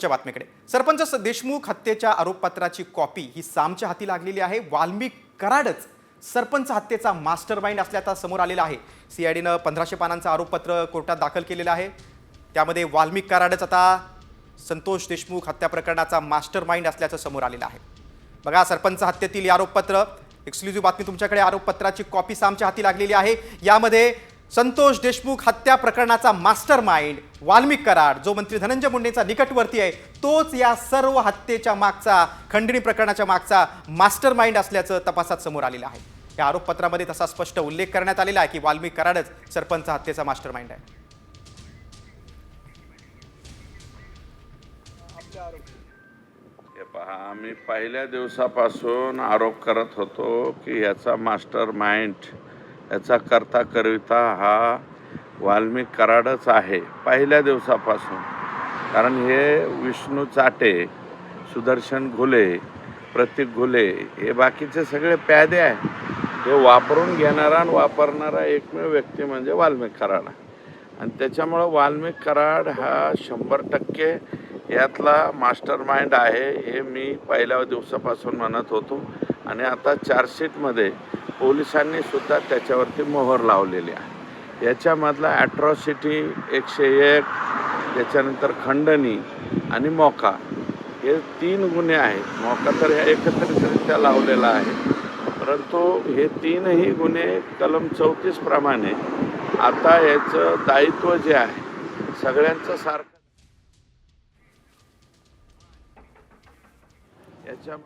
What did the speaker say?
च्या बातमीकडे सरपंच देशमुख हत्येच्या आरोपपत्राची कॉपी ही सामच्या हाती लागलेली आहे। वाल्मिक कराडच सरपंच हत्येचा मास्टरमाइंड असल्याचा समोर आलेला आहे। सीआयडीनं 1500 पानांचं आरोपपत्र कोर्टात दाखल केलेलं आहे। त्यामध्ये वाल्मिक कराडच आता संतोष देशमुख हत्या प्रकरणाचा मास्टरमाइंड असल्याचं समोर आलेलं आहे। बघा, सरपंच हत्येतील आरोपपत्र एक्सक्लुझिव्ह बातमी तुमच्याकडे। आरोपपत्राची कॉपी सामच्या हाती लागलेली आहे। यामध्ये संतोष देशमुख हत्या प्रकरणाचा मास्टरमाइंड वाल्मिक कराड, जो मंत्री धनंजय मुंडेंचा निकटवर्ती आहे, तोच या सर्व हत्येच्या मागचा, खंडणी प्रकरणाच्या मागचा मास्टरमाइंड असल्याचं तपासात समोर आलेलं आहे। या आरोपपत्रामध्ये तसा स्पष्ट उल्लेख करण्यात आलेला आहे की वाल्मिक कराडच सरपंच हत्येचा मास्टरमाइंड आहे। आम्ही पहिल्या दिवसापासून आरोप करत होतो की याचा मास्टरमाइंड, याचा करता करविता हा वाल्मिक कराडच आहे पहिल्या दिवसापासून। कारण हे विष्णू चाटे, सुदर्शन घुले, प्रतीक घुले हे बाकीचे सगळे प्यादे आहे। हे वापरून घेणारा आणि वापरणारा एकमेव व्यक्ती म्हणजे वाल्मिक कराड। आणि त्याच्यामुळं वाल्मिक कराड हा 100% यातला मास्टरमाइंड आहे हे मी पहिल्या दिवसापासून म्हणत होतो। आणि आता चार्जशीटमध्ये पोलिसांनी सुद्धा त्याच्यावरती मोहर लावलेली आहे। याच्यामधला ॲट्रॉसिटी 101, त्याच्यानंतर खंडणी आणि मोका हे 3 गुन्हे आहेत। मोका तर ह्या एकत्रितरित्या लावलेला आहे, परंतु हे 3ही गुन्हे कलम 34 प्रमाणे आता याचं दायित्व जे आहे सगळ्यांचं सारखं याच्या